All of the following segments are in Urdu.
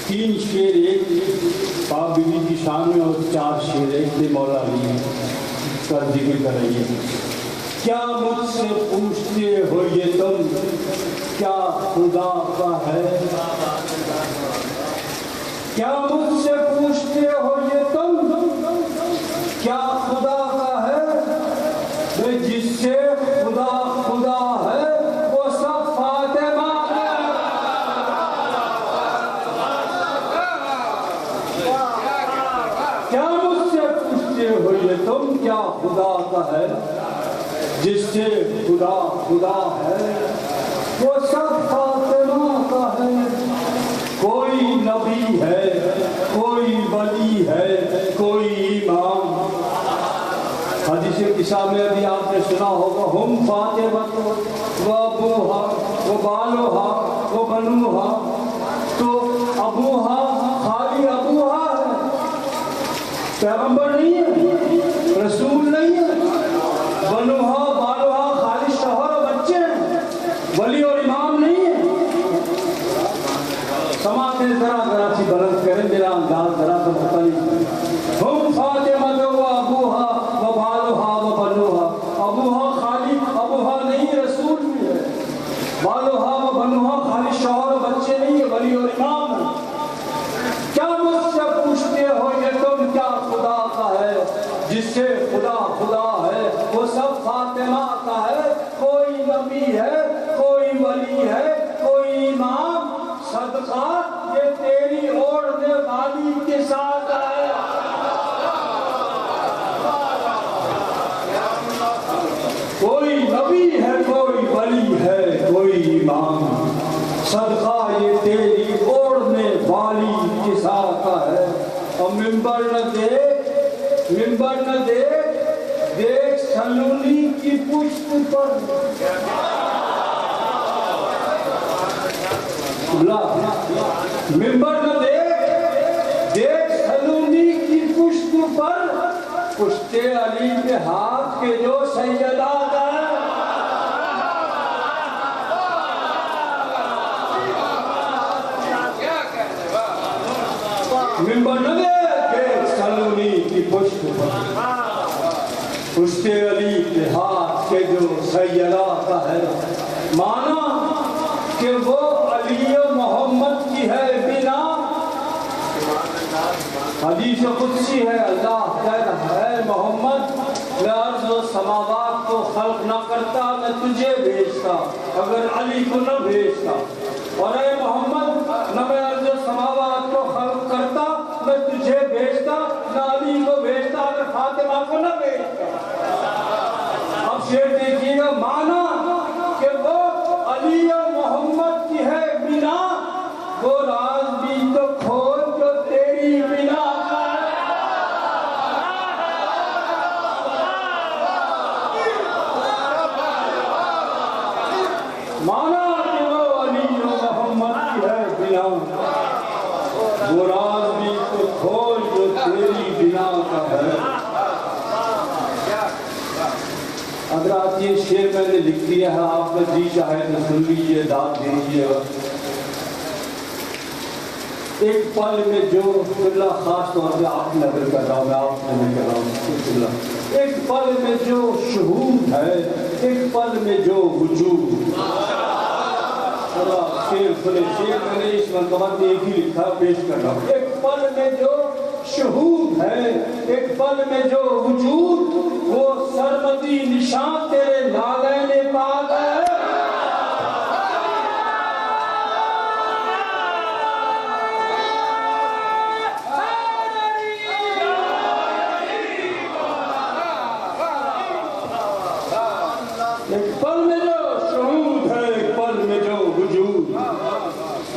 تین شعر ایک پاک بیوی کی شان میں اور چار شعر ایک تھے مولا علی کا ذکر کر رہی ہے. کیا مجھ سے پوچھتے ہو یہ تم کیا خدا کا ہے؟ کیا مجھ سے پوچھتے ہو یہ تم کیا خدا کا ہے؟ میں جس سے خدا خدا ہے وہ سب فاطمہ. کیا مجھ سے پوچھتے ہو یہ تم کیا خدا کا ہے؟ جس سے خدا خدا ہے وہ سب فاطمہ کا ہے. کوئی نبی ہے کوئی ولی ہے کوئی امام. حدیث قصہ میں ابھی آپ نے سنا ہوگا ہم فاطمہ و ابوہا و بالوہا و بنوہا. تو ابوہا خالی ابوہا ہے، پیغمبر نہیں ہے، رسول نہیں ہے. بنوہا بالوہا خالی شوہر و بچے ہیں، ولی اور امام نہیں ہے. سماعتیں ذرا سی بلند کریں، میرا انداز ذرا تو مختلف. ہم فاطمہ و ابوہا و بالوہا و بنوہا. ابوہا خالی ابوہا نہیں، رسول بھی ہے. بالوہا و بنوہا خالی شوہر و بچے نہیں ہے، ولی اور امام ہے. کیا مجھ سے پوچھتے ہو یہ تم کیا خدا کا ہے؟ جس سے خدا خدا ہے وہ سب فاطمہ کا ہے. کوئی نبی ہے کوئی ولی ہے کوئی امام. صدقہ یہ تیری اوڑھنے والی کے ساتھ ہے. کوئی نبی ہے کوئی ولی ہے کوئی امام. صدقہ یہ تیری اوڑھنے والی کے ساتھ ہے. اور ممبر نہ دیکھ ممبر نہ دیکھ سلونی کی پشت پر. ممبر نہ دیکھ سلونی کی پشت پر. پشت علی کے ہاتھ کے جو سیدہ ہے. ممبر نہ دیکھ سلونی کی پشت پر. پشت علی کے ہاتھ کے جو سیدہ کا ہے. مانا کہ وہ علی محمد کی ہے بنا. حدیث قدسی ہے، اللہ کہتا ہے محمد میں ارض و سماوات کو خلق نہ کرتا میں تجھے بھیجتا اگر علی کو نہ بھیجتا. اور اے محمد نہ میں ارض و سماوات کو خلق کرتا میں تجھے بھیجتا نہ علی کو بھیجتا اگر فاطمہ کو نہ بھیجتا. اب شعر دیکھیے گا. مانا کہ وہ علی محمد کی ہے بنا وہ راز بھی تو کھول جو تیری بنا کا ہے. مانا کہ وہ علی محمد کی ہے بنا وہ راز بھی تو کھول جو تیری بنا کا ہے. حضرات یہ شعر میں نے لکھ دیا ہے، آپ کا جی چاہے تو سن لیجیے، داد دیجیے. ایک پل میں جو اللہ خاص طور پہ آپ نظر کر رہا ہوں، میں آپ سے نہیں کر رہا ہوں. ایک پل میں جو شہود ہے ایک پل میں جو وجود. شعر میں نے اس مرتبہ میں ایک ہی لکھا پیش کر رہا ہوں. ایک پل میں جو شہود ہے ایک پل میں جو وجود وہ سرمدی نشان تیرے لالین پاک ہے. ایک پل میں جو شہود ہے ایک پل میں جو وجود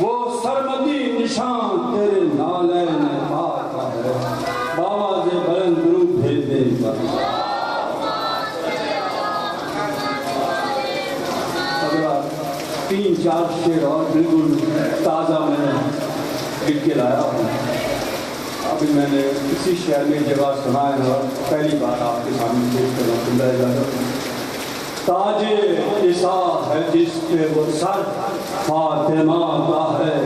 وہ سرمدی نشان تیرے لالین پاک ہے. بابا سے بلند درود بھیج دے. تین چار شعر اور بالکل تازہ میں لکھ کے لایا ہوں. ابھی میں نے اسی شہر میں جگہ سنایا ہے، پہلی بار آپ کے سامنے پیش کر رہا ہوں. تاج عصا ہے جس پہ وہ سر فاطمہ کا ہے.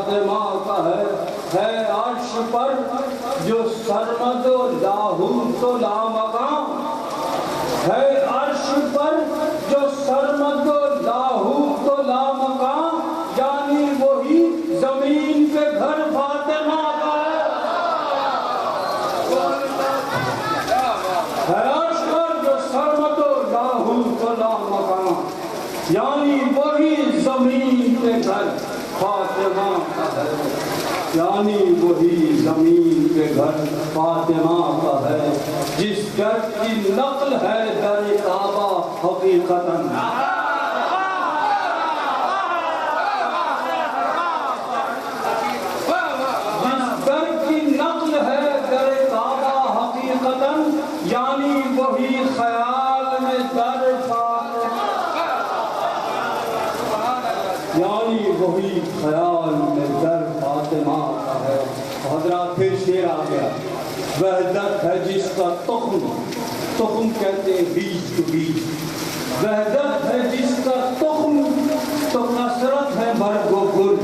فاطمہ کا ہے عرش پر جو سرمد و لاہوت و لامکان، ہے عرش پر جو سرمد و لاہوت و لامکان، یعنی وہی زمین پہ گھر فاطمہ کا ہے عرش پر جو سرمد و لاہوت و لامکان، یعنی وہی زمین پہ گھر فاطمہ کا ہے، یعنی وہی زمین پہ گھر فاطمہ کا ہے، جس گھر کی نقل ہے در کعبہ حقیقتاً، جس گھر کی نقل ہے در کعبہ حقیقتاً، یعنی وہی خیال میں در فاطمہ، یعنی وہی خیال میں در فاطمہ کا ہے۔ حضرات پھر شعر آ گیا، وحدت ہے جس کا تخم کہتے ہیں بیج کو بیج، وحدت ہے جس کا تخم تو کثرت ہے برگ و گل۔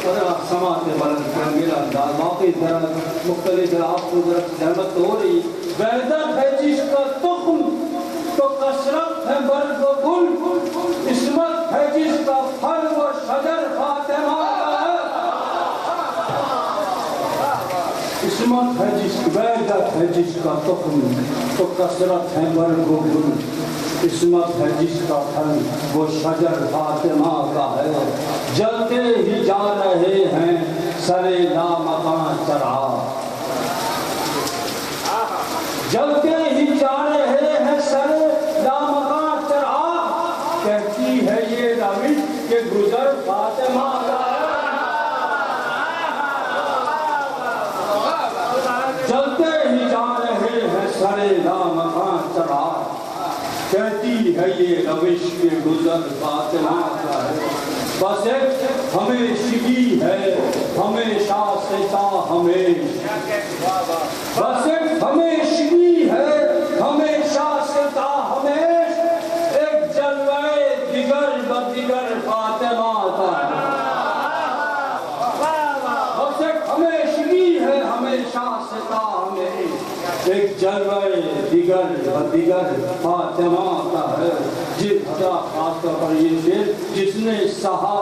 حضرات سماعت بلند کرنگیل انداز واقعی ذرا مختلف ہے، آپ کو ذرا زحمت ہو رہی، وحدت ہے جس کا تخم تو کثرت ہے برگ و گل، عصمت ہے جس کا پھل و شجر فاطمہ کا ہے، عصمت ہے جس کی وحدت ہے جس کا تخم تو کثرت ہے برگ و گل، عصمت ہے جس کا پھل وہ شجر فاطمہ کا ہے، جلتے ہی جا رہے ہیں سرے لامکان چراغ، جلتے ہی جا رہے ہیں سرے لامکان چراغ، کہتی ہے یہ روش کہ گزر فاطمہ کا ہے، جلتے ہی جا رہے ہیں سرے لامکان چراغ، کہتی ہے یہ روش کے گزر فاطمہ کا ہے، بس ایک ہمیشگی ہے ہمیشہ سے تا ہمیشہ، بس ایک ہمیشگی ہے ہمیشہ سے تا ہمیشہ، ایک جلوے دیگر بدیگر فاطمہ کا ہے، بس ایک ہمیشگی ہے ہمیشہ سے تا ہمیشہ، ایک جلوے دیگر بدیگر فاطمہ کا ہے، جس کا خاص طور پر یہ شعر، جس نے سہا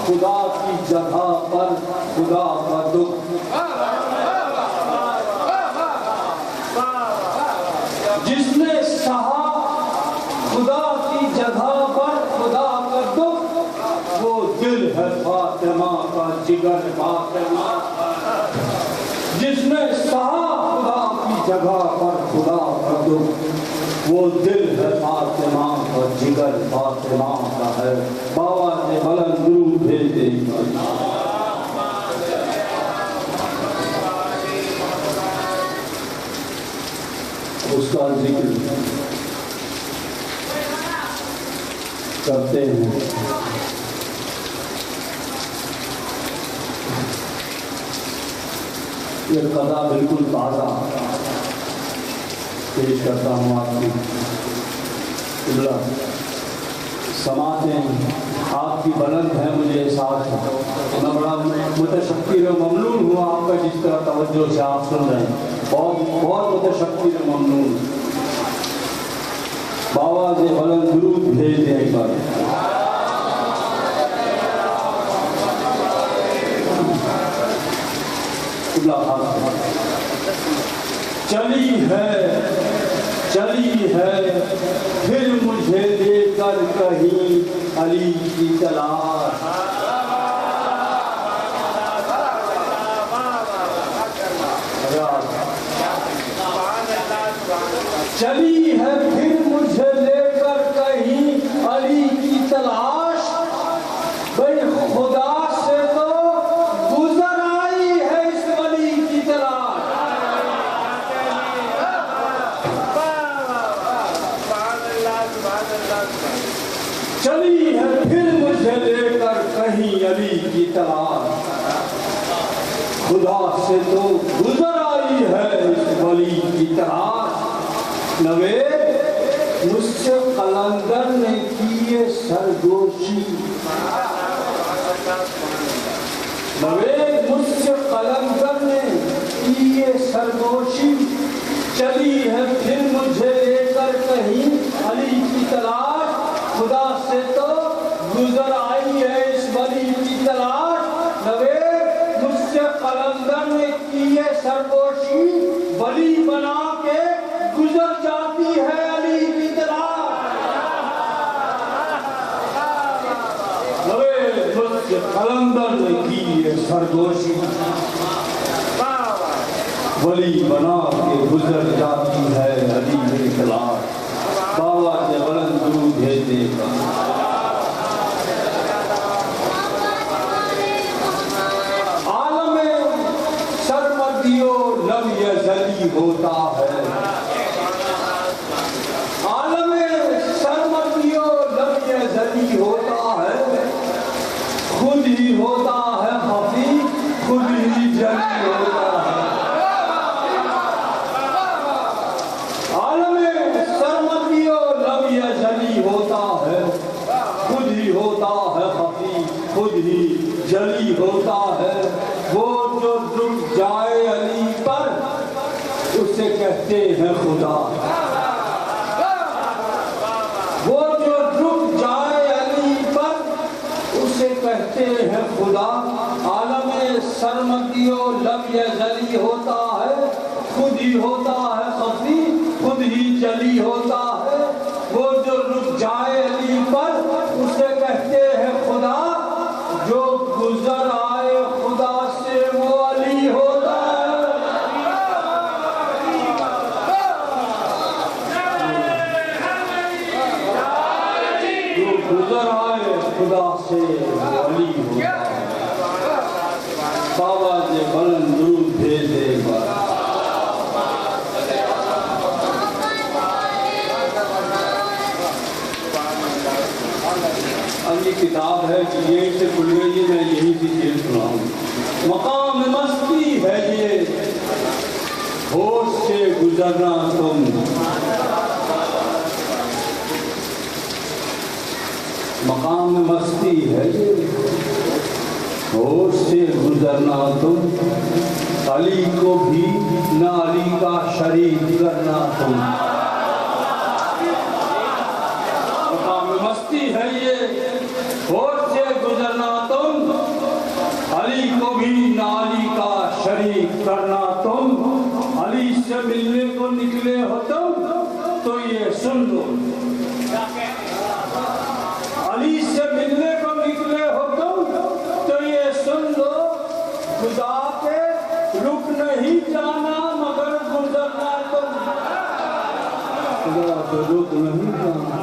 خدا کی جگہ پر خدا کا دکھ، جس نے سہا خدا کی جگہ پر خدا کا دکھ، وہ دل ہے فاطمہ کا جگر فاطمہ، جس نے سہا خدا کی جگہ پر خدا کا دکھ، وہ دل ہے فاطمہ کا جگر فاطمہ کا ہے، بابا نے بلند درود بھیج دے۔ اس کا ذکر کرتے ہیں، یہ قضا بالکل تازہ پیش کرتا ہوں آپ کی قبلہ، سماعتیں آپ کی بلند ہیں، مجھے احساس ہے، میں بڑا متشکر و ممنون ہوں آپ کا جس طرح توجہ سے آپ سن رہے ہیں، بہت متشکر و ممنون، بابا سے بلند درود بھیج دیں ایک بار۔ چلی ہے پھر مجھے لے کر کہیں علی کی تلاش، چلی ہے پھر مجھے لے کر کہیں علی کی تلاش، بھئی خدا سے تو گزر آئی ہے اس ولی کی تلاش، چلی ہے پھر مجھے لے کر کہیں علی کی تلاش، خدا سے تو گزر آئی ہے اس ولی کی تلاش، نوید مجھ سے قلندر نے کی سرگوشی، نوید مجھ سے قلندر نے کی یہ سرگوشی، چلی ہے پھر مجھے لے کر کہیں علی کی تلاش، خدا سے تو گزر آئی ہے اس ولی کی تلاش۔ نوید مجھ سے قلندر نے کی یہ سرگوشی، ولی بنا کے گزر جاتی ہے علی کی تلاش۔ نوید مجھ سے قلندر نے کی یہ سرگوشی، ولی بنا کے گزر جاتی ہے علی کی تلاش۔ بابا سے بلند درود بھیجے گا۔ عالم سرمدیو لم یزلی ہوتا ہے، عالم سرمدیو لم یزلی ہوتا ہے، خود ہی ہوتا ہے خفی، خود ہی جلی ہوتا ہے۔ عالم سرمدیو لم یزلی ہوتا ہے، خود ہی ہوتا ہے خفی، خود ہی جلی ہوتا ہے۔ وہ جو رک جائے علی پر اسے کہتے ہیں خدا، وہ جو رک جائے علی پر اسے کہتے ہیں خدا۔ عالم سرمدیو لم یزلی ہوتا ہے، خود ہی ہوتا ہے خفی، خود ہی جلی ہوتا ہے۔ وہ جو رک جائے علی پر اسے کہتے ہیں خدا، جو گزر آئے خدا سے وہ علی ہوتا ہے۔ جو گزر آئے خدا سے وہ علی ہوتا ہے۔ بابا سے بلند درود بھیجے گا۔ اب یہ کتاب ہے کہ یہ سے کھل گئی ہے، میں یہی سی چیز سناؤں۔ مقام مستی ہے یہ ہوش سے گزرنا تم، مقام مستی ہے یہ ہوش سے گزرنا تم، علی کو بھی نہ علی کا شریک کرنا تم۔ مقام مستی ہے یہ ہوش سے گزرنا تم، علی کو بھی نہ علی کا شریک کرنا تم۔ علی سے ملنے کو نکلے ہو تم تو یہ سن لو، علی سے ملنے کو نکلے ہو تم تو یہ سن لو، خدا کے رک نہیں جانا مگر گزرنا تم، خدا کے رک نہیں جانا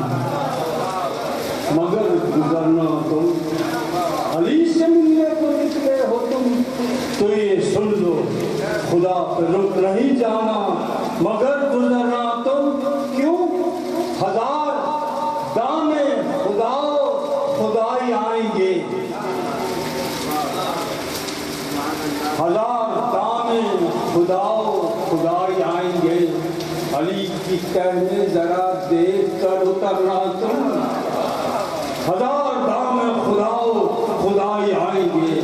مگر گزرنا تم۔ علی سے ملنے کو نکلے ہو تم تو یہ سن لو، خدا پہ رک نہیں جانا مگر گزرنا تم۔ کیوں؟ ہزار دامے خدائی آئیں گے، ہزار دامے خدائی آئیں گے، علی کی تہ میں ذرا دیکھ کر اترنا تم، ہزار دامے خدائی آئیں گے،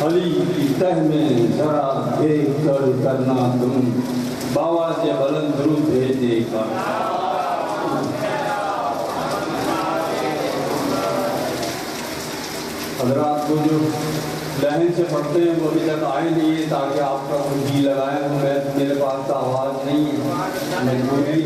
علی کی تہ میں ذرا دیکھ کر اترنا تم۔ بابا سے بلند درود بھیجے گا۔ حضرات کو جو لہن سے پڑھتے ہیں وہ ابھی تک آئے نہیں ہے، تاکہ آپ کا کوئی جی لگائیں۔ میرے پاس تو آواز نہیں ہے، مجبوری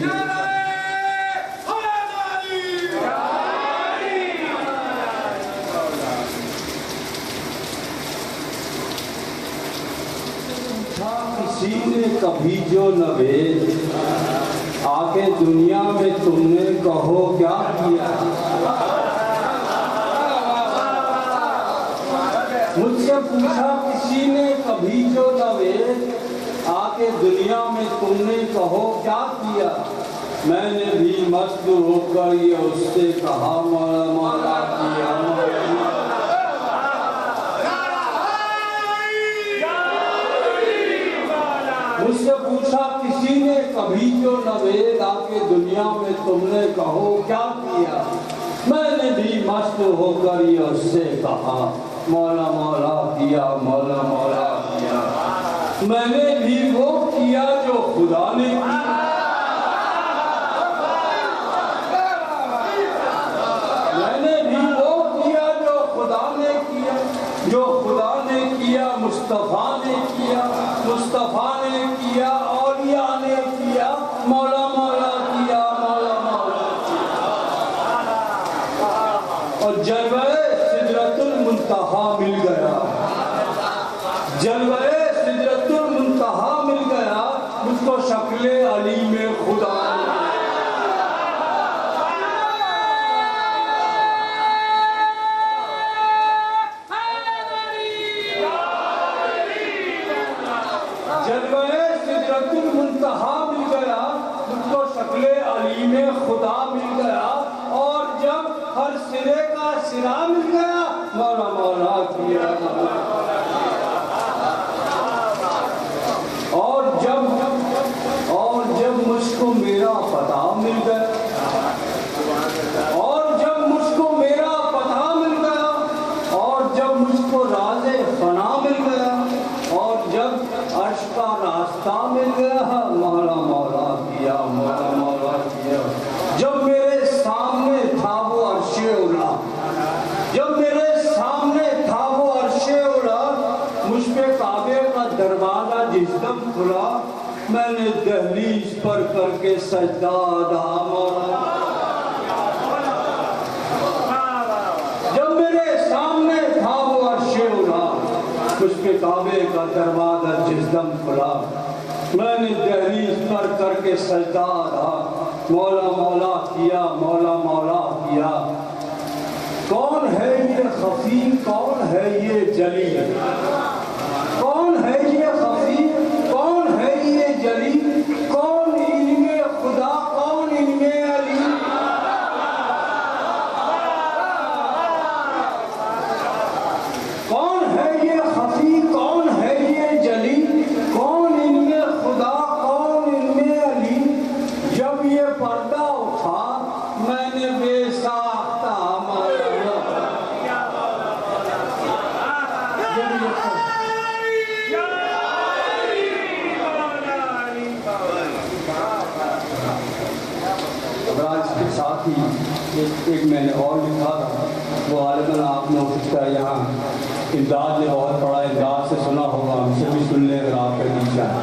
کسی نے کبھی جو نوید آگے دنیا میں تم نے کہو کیا کیا، مجھ سے پوچھا کسی نے کبھی جو نوید آگے دنیا میں تم نے کہو کیا کیا، میں نے بھی مست ہو کر یہ اس سے کہا مولا مولا کیا۔ مجھ سے پوچھا کسی نے کبھی جو نوید آگے دنیا میں تم نے کہو کیا کیا، میں نے بھی مست ہو کر یہ اس سے کہا مولا مولا کیا، مولا مولا کیا، میں نے بھی وہ کیا جو خدا نے کیا، میں نے بھی وہ کیا جو خدا نے کیا، جو خدا نے کیا مصطفیٰ نے کیا، مصطفیٰ نے کیا اولیاء نے کیا، مولا مولا کیا، مولا مولا کیا۔ اور جلوہ سدرۃ المنتہا مل گیا، جلوہ سدرۃ المنتہا مل گیا، مجھ کو شکل علی میں خدا علی میں خدا مل گیا، اور جب ہر سرے کا سرا مل گیا، مولا مولا کیا، اور جب مجھ کو میرا پتہ مل گیا، اور جب مجھ کو میرا پتہ مل گیا، اور جب مجھ کو راز فنا مل گیا، اور جب عرش کا راستہ مل گیا، مولا مولا کیا، مولا مولا کیا۔ جب میرے سامنے تھا وہ عرش اولا، جب میرے سامنے تھا وہ عرش اولا، مجھ پہ کعبے کا دروازہ جس دم کھلا، میں نے دہلیز پر کر کے سجدہ ادا، مولا جب میرے سامنے تھا وہ عرش اولا، مجھ پہ کعبے کا دروازہ جس دم کھلا، میں نے دہلیز پر کر کے سجدہ ادا، مولا مولا کیا، مولا مولا کیا۔ کون ہے یہ خفی، کون ہے یہ جلی، کون ہے یہ خفی، کون ہے یہ جلی، کون ان میں خدا، کون ان میں علی، کون ہے یہ خفی، کون ہے یہ جلی، کون ان میں خدا، کون ان میں علی۔ جب یہ پردہ اٹھا میں نے بے ساختہ مانا، اس کے ساتھ ہی ایک میں نے اور لکھا تھا، وہ غالباً آپ نے ہو سکتا ہے یہاں امداد نے بہت بڑا امداد سے سنا ہوگا، ہم سے بھی سن لیں اگر آپ کا دل چاہے۔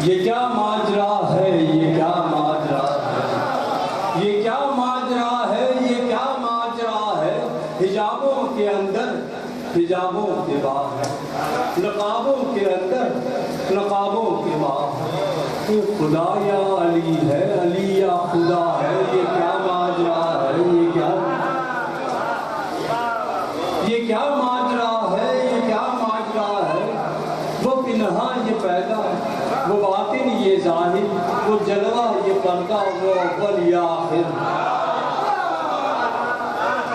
یہ کیا ماجرا ہے، یہ کیا ماجرا ہے، یہ کیا ماجرا ہے، یہ کیا ماجرا ہے، حجابوں کے اندر حجابوں کے باہر، نقابوں کے اندر نقابوں کے باہر، یہ خدا یا علی ہے، علی یا خدا ہے، یہ کیا ماجرا ہے، یہ کیا ماجرا ہے، یہ کیا ماجرا ہے۔ وہ پنہا یہ پیدا، وہ باطن یہ ظاہر، وہ جلوہ یہ پردہ، وہ اول یا آخر،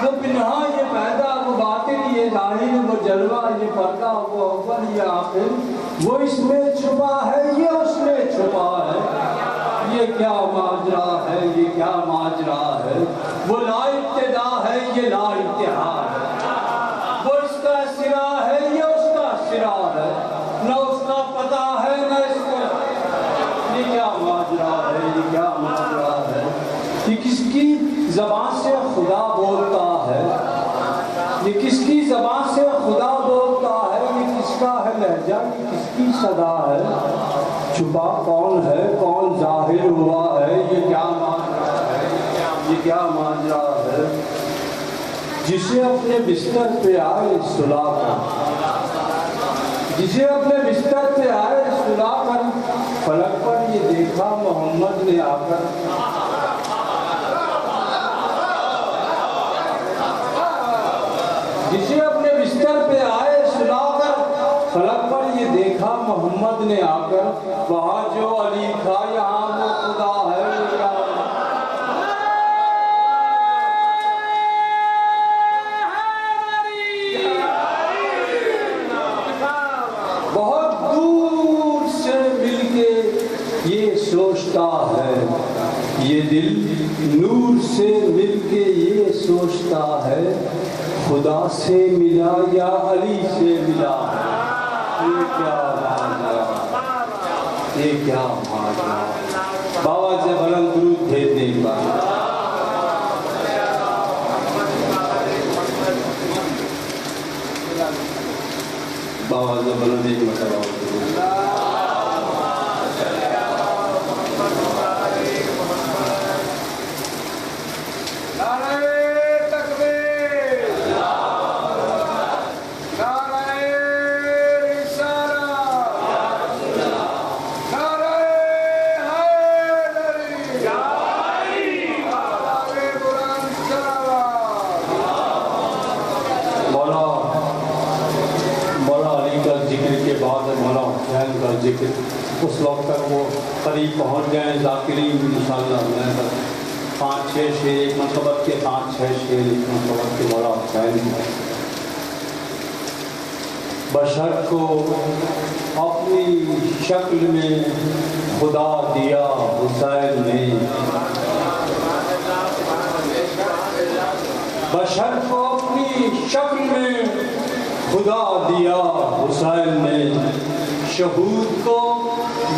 وہ پنہا یہ پیدا، وہ باطن یہ ظاہر، وہ جلوہ یہ پردہ، وہ اول یا آخر، وہ اس میں چھپا ہے، یہ اس میں چھپا ہے، یہ کیا ماجرا ہے، یہ کیا ماجرا ہے۔ وہ لا ابتدا ہے، یہ لا انتہا ہے، وہ اس کا سرا ہے، یہ اس کا سرا ہے، نہ اس کا پتہ ہے نہ اس کا، یہ کیا ماجرا ہے، یہ کیا ماجرا ہے۔ یہ کس کی زبان سے خدا بولتا ہے، یہ کس کی زبان سے خدا بولتا ہے، یہ کس کا ہے لہجہ، یہ کس کی صدا ہے، چھپا کون ہے کون ظاہر ہوا ہے، یہ کیا ماجرا ہے، یہ کیا ماجرا ہے۔ جسے اپنے بستر پہ آئے سلا کر، جسے اپنے بستر پہ آئے سلا کر، فلک پر یہ دیکھا محمد نے آ کر، جسے اپنے بستر پہ آئے سلا کر، فلک پر یہ دیکھا محمد نے آ کر، وہاں جو علی تھا یہاں وہ خدا ہے، یہ کیا سوچتا ہے یہ دل نور سے مل کے یہ سوچتا ہے خدا سے ملا یا علی سے ملا. یہ کیا ماجرا، یہ کیا ماجرا. بابا سے بلند درود بھیج دیں بابا. بابا سے بلند ایک مرتبہ ذکر. اس وقت تک وہ قریب پہنچ گئے ذاکرین انشاءاللہ. میں 5-6 شعر ایک منصبت کے 5-6 شعر ایک منصبت کے مولا حسین. بشر کو اپنی شکل میں خدا دیا حسین نے. بشر کو اپنی شکل میں خدا دیا حسین نے. شہود کو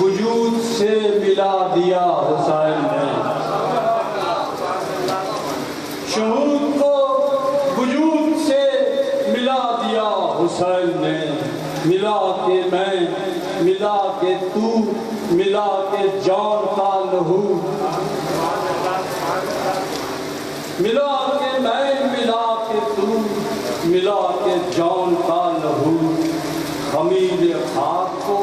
وجود سے ملا دیا حسین نے. شہود کو وجود سے ملا دیا حسین نے. ملا کے میں، ملا کے تو، ملا کے جان کا لہو. ملا کے میں، ملا کے تو، ملا کے جان کا لہو. خمیر خاک کو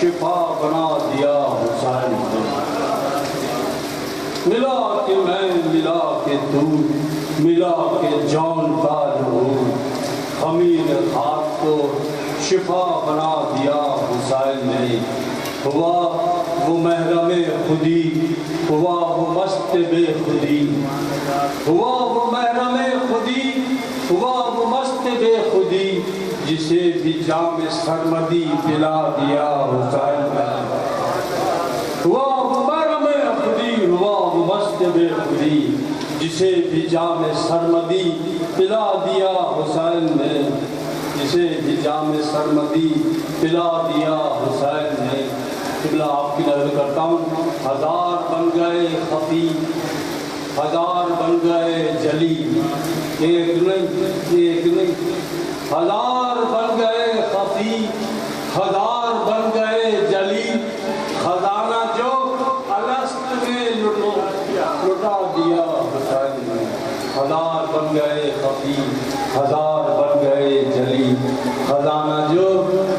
شفا بنا دیا حسین نے. ملا کے میں، ملا کے تو، ملا کے جان کا لہو. خمیر خاک کو شفا بنا دیا حسین نے. ہوا وہ محرم خودی، ہوا وہ مست بے خودی. ہوا وہ محرم خودی، ہوا وہ مست بے خودی. جسے بھی جام سرمدی پلا دیا حسین نے. ہوا وہ محرم خودی، ہوا وہ مست بے خودی. جسے بھی جام سرمدی پلا دیا حسین نے. جسے بھی جام سرمدی پلا دیا حسین نے. قبلہ آپ کی نظر کرتا ہوں. ہزار بن گئے خفی، ہزار بن گئے جلی. ایک نہیں، ایک نہیں، ہزار بن گئے خفی، ہزار بن گئے جلی. خزانہ جو الست میں لٹا دیا حسین نے. ہزار بن گئے خفی، ہزار بن گئے جلی. خزانہ جو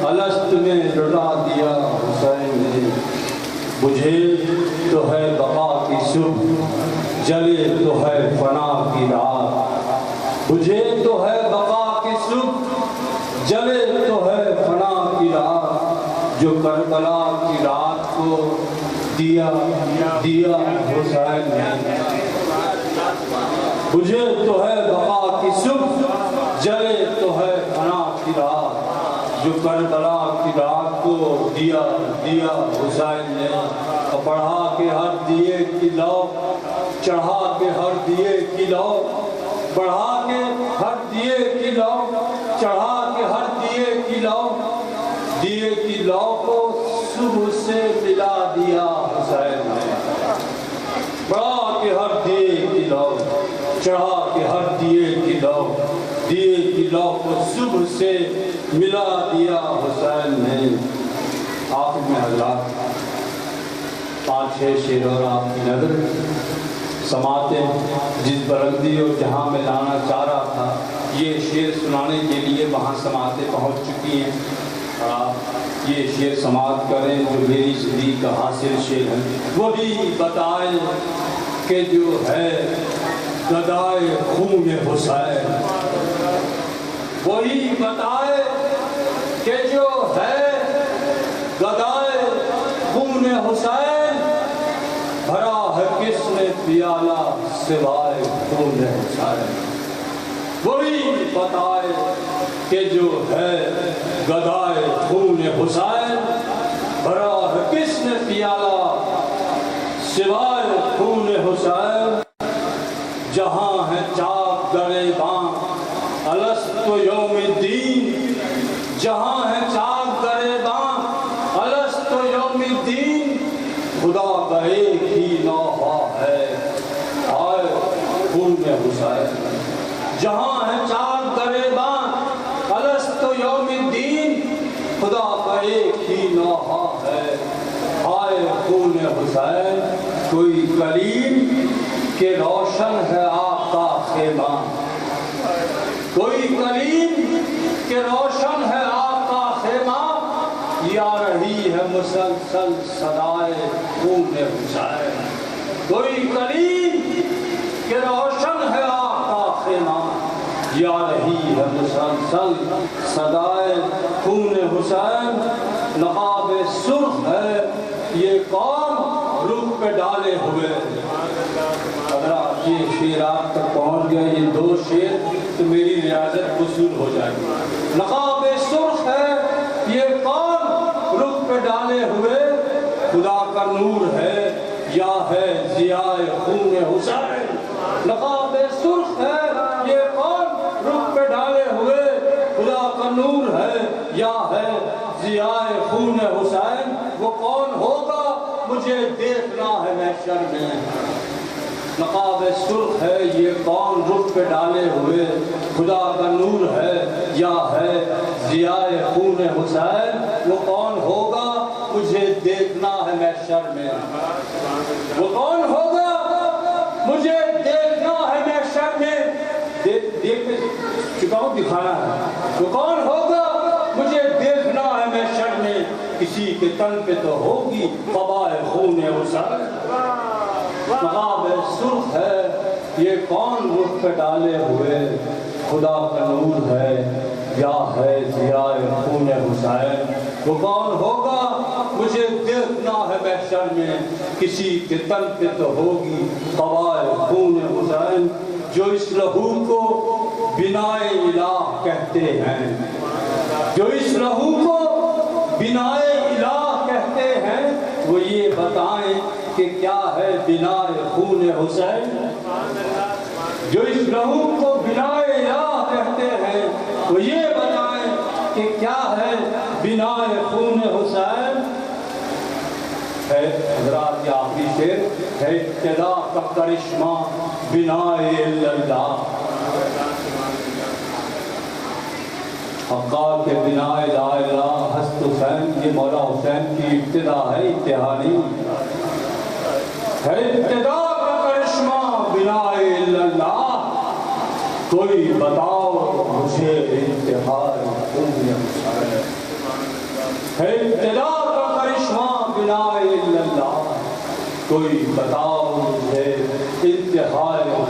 الست میں لٹا دیا حسین نے. بجھے تو ہے بقا کی صبح، جلے تو ہے فنا کی رات. بجھے تو ہے بقا کی صبح، جلے تو ہے فنا کی رات. جو کربلا کی رات کو دیا دیا حسین نے. بجھے تو ہے بقا کی صبح، جلے تو ہے فنا کی رات. جو کربلا کی رات کو دیا دیا حسین نے. بڑھا کے ہر دیے کی لو، چڑھا کے ہر دیے کی لو. بڑھا کے ہر دیے کی لو، چڑھا کے ہر دیے کی لو. دیے کی لو کو صبح سے ملا دیا حسین نے. بڑھا کے ہر دیے کی لو، چڑھا کے ہر دیے کی لو. دیے کی لو کو صبح سے ملا دیا حسین نے. آخر میں حضرات 5-6 شعر اور آپ کی نظر سماعتیں جس بلندی اور جہاں میں لانا چاہ رہا تھا، یہ شعر سنانے کے لیے وہاں سماعتیں پہنچ چکی ہیں. اور آپ یہ شعر سماعت کریں جو میری صدیق کا حاصل شعر ہے. وہی بتائے کہ جو ہے گدائے خون حسین. وہی بتائے کہ جو ہے گدائے خون حسین. بھرا ہے کس نے پیالہ سوائے خون حسین. وہی بتائے کہ جو ہے گدائے خون حسین. بھرا ہے کس نے پیالہ سوائے خون حسین جہاں ہے چاک گریباں الست یوم الدین جہاں ہے چاک گریباں الست یوم الدین خدا کا ایک ہی نوحہ ہے آئے خون حسین جہاں ہے چاک گریباں الست یوم الدین خدا کا ایک ہی نوحہ ہے آئے خون حسین کوئی کلیم کہ روشن ہے آقا خیمہ کوئی کلیم کہ روشن ہے آقا خیمہ یا رہی ہے مسلسل صدائے خون حسین کوئی کلیم کہ روشن ہے آقا خیمہ یا رہی ہے مسلسل صدائے خون حسین نقاب سرخ ہے یہ قوم رخ پہ ڈالے ہوئے اگر آپ یہ شعر آپ تک پہنچ گئے یہ دو شعر تو میری ریاضت وصول ہو جائے گی نقاب سرخ ہے یہ قوم رخ پہ ڈالے ہوئے خدا کا نور ہے یا ہے ضیاء خون حسین نقاب سرخ ہے یہ قوم رخ پہ ڈالے ہوئے خدا کا نور ہے یا ہے ضیاء خون حسین وہ کون ہوگا مجھے دیکھنا ہے محشر میں نقاب سرخ ہے یہ کون رخ پہ ڈالے ہوئے خدا کا نور ہے یا ہے ضیاء خون حسین وہ کون ہوگا مجھے دیکھنا ہے محشر میں وہ کون ہوگا مجھے دیکھنا ہے محشر میں دیکھ چکا ہوں دکھانا ہے وہ کون ہوگا مجھے دیکھنا ہے محشر میں کسی کے تن پہ تو ہوگی قبائے خون حسین نقاب سرخ ہے یہ کون رخ پہ ڈالے ہوئے خدا کا نور ہے یا ہے ضیاء خون حسین وہ کون ہوگا مجھے دیکھنا ہے محشر میں کسی کے تن پہ تو ہوگی قبائے خون حسین جو اس لہو کو بنائے الہ کہتے ہیں جو اس لہو کو بنائے الہ کہتے ہیں وہ یہ بتائیں کہ کیا ہے بنائے خون حسین جو اس لہو کو بنائے الہ کہتے ہیں وہ یہ بتائیں کہ کیا ہے بنائے خون حسین ہے حضرات کے آخری شعر ہے ابتدا کا کرشمہ بنائے اللہ حقا کے بنائے لا الہ ہست حسین یہ مولا حسین کی ابتدا ہے انتہا نہیں ہے ابتدا کا کرشمہ بنائے اللہ کوئی بتاؤ مجھے انتہا خون حسین ہے ابتدا کا کرشمہ بنائے اللہ کوئی بتاؤ مجھے انتہا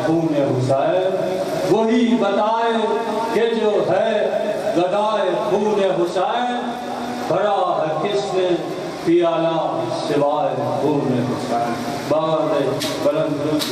خون حسین وہی بتائے کہ جو ہے گدائے خون حسین بھرا ہے کس نے پیالہ سوائے خون حسین بلند